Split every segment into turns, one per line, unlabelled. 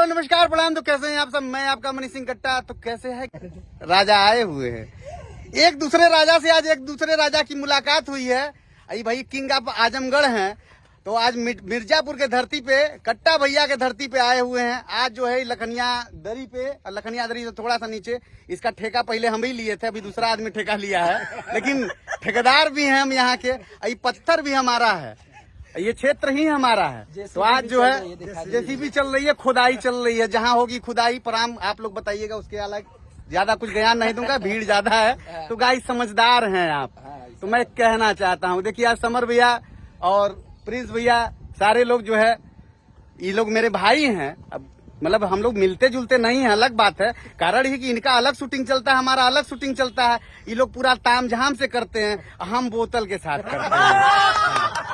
Hello नमस्कार प्रणाम। तो कैसे हैं आप सब? मैं आपका मनीष सिंह कट्टा। तो कैसे है राजा आए हुए हैं, एक दूसरे राजा से आज एक दूसरे राजा की मुलाकात हुई है। अभी भाई किंग ऑफ आजमगढ़ हैं, तो आज मिर्जापुर के धरती पे कट्टा भैया के धरती पे आए हुए हैं। आज जो है लखनिया दरी पे, लखनिया दरी से थोड़ा सा नीचे, इसका ठेका पहले हम ही लिए थे, अभी दूसरा आदमी ठेका लिया है, लेकिन ठेकेदार भी हैं हम यहाँ के। अभी पत्थर भी हमारा है, ये क्षेत्र ही हमारा है। तो आज जो है जेसीबी चल रही है, खुदाई चल रही है, जहाँ होगी खुदाई पराम आप लोग बताइएगा। उसके अलग ज्यादा कुछ बयान नहीं दूंगा, भीड़ ज्यादा है। तो गाइस समझदार हैं आप, तो मैं कहना चाहता हूँ। देखिए आज समर भैया और प्रिंस भैया सारे लोग जो है, ये लोग मेरे भाई हैं। अब मतलब हम लोग मिलते जुलते नहीं हैं, अलग बात है। कारण ही कि इनका अलग शूटिंग चलता है, हमारा अलग शूटिंग चलता है। ये लोग पूरा ताम झाम से करते हैं, हम बोतल के साथ करते हैं।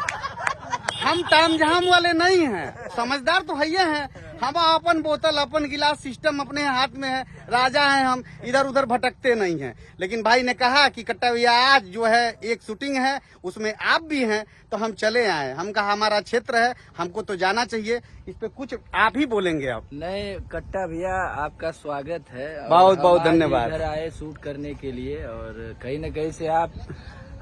हम तामझाम वाले नहीं हैं, समझदार तो है हैं। हम अपन बोतल अपन गिलास सिस्टम अपने हाथ में है, राजा हैं हम, इधर उधर भटकते नहीं हैं। लेकिन भाई ने कहा कि कट्टा भैया आज जो है एक शूटिंग है, उसमें आप भी हैं, तो हम चले आए। हम कहा हमारा क्षेत्र है, हमको तो जाना चाहिए। इस पे कुछ आप ही बोलेंगे। आप
नहीं, कट्टा भैया आपका स्वागत है,
बहुत बहुत धन्यवाद।
इधर आए शूट करने के लिए, और कहीं न कहीं से आप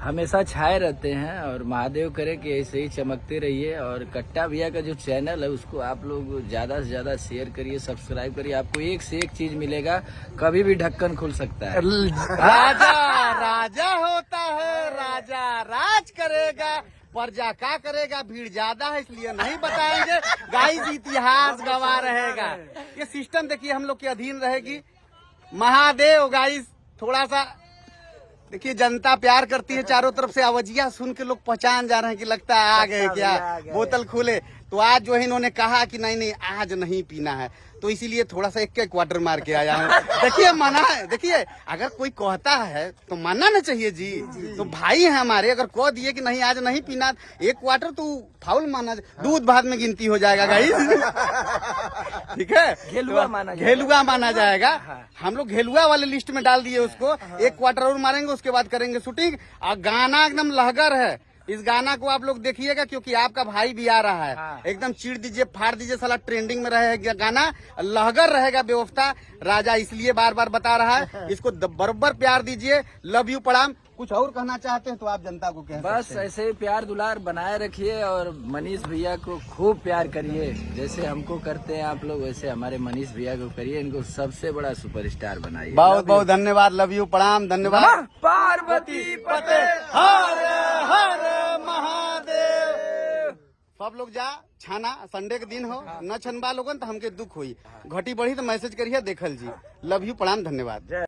हमेशा छाए रहते हैं, और महादेव करे कि ऐसे ही चमकते रहिए। और कट्टा भैया का जो चैनल है उसको आप लोग ज्यादा से ज्यादा शेयर करिए, सब्सक्राइब करिए। आपको एक से एक चीज मिलेगा, कभी भी ढक्कन खुल सकता है।
राजा राजा होता है, राजा राज करेगा, प्रजा का करेगा। भीड़ ज्यादा है इसलिए नहीं बताएंगे, गाइस इतिहास गवाह रहेगा। ये सिस्टम देखिए हम लोग के अधीन रहेगी। महादेव गाइस थोड़ा सा देखिए, जनता प्यार करती है चारों तरफ से। आवाजिया सुन के लोग पहचान जा रहे हैं कि लगता है आ गए क्या, बोतल खोले। तो आज जो है इन्होंने कहा कि नहीं नहीं आज नहीं पीना है, तो इसीलिए थोड़ा सा एक क्वार्टर मार के आया हूँ। देखिए मना है, देखिए अगर कोई कहता है तो मानना ना चाहिए जी। तो भाई है हमारे, अगर कह दिए कि नहीं आज नहीं पीना, एक क्वार्टर तो फाउल माना, दूध भात में गिनती हो जाएगा गाइस। ठीक है, घेलुआ माना जाएगा। हम लोग घेलुआ वाले लिस्ट में डाल दिए उसको। एक क्वार्टर और मारेंगे, उसके बाद करेंगे शूटिंग। और गाना एकदम लहगर है, इस गाना को आप लोग देखिएगा, क्योंकि आपका भाई भी आ रहा है। एकदम चीड़ दीजिए, फाड़ दीजिए, साला ट्रेंडिंग में रहेगा गाना, लहगर रहेगा व्यवस्था। राजा इसलिए बार बार बता रहा है, इसको बराबर प्यार दीजिए। लव यू प्रणाम। कुछ और कहना चाहते हैं तो आप जनता को कहें।
बस ऐसे ही प्यार दुलार बनाए रखिए, और मनीष भैया को खूब प्यार करिए। जैसे हमको करते हैं आप लोग, वैसे हमारे मनीष भैया को करिए। इनको सबसे बड़ा सुपरस्टार बनाइए।
बहुत बहुत धन्यवाद। लव यू प्रणाम, धन्यवाद।
पार्वती पते
हर हर महादेव। सब लोग जा छाना, संडे के दिन हो, न छनबा लोगन तो हमके दुख हुई। घटी बढ़ी तो मैसेज करिए, देखल जी। लव यू प्रणाम, धन्यवाद।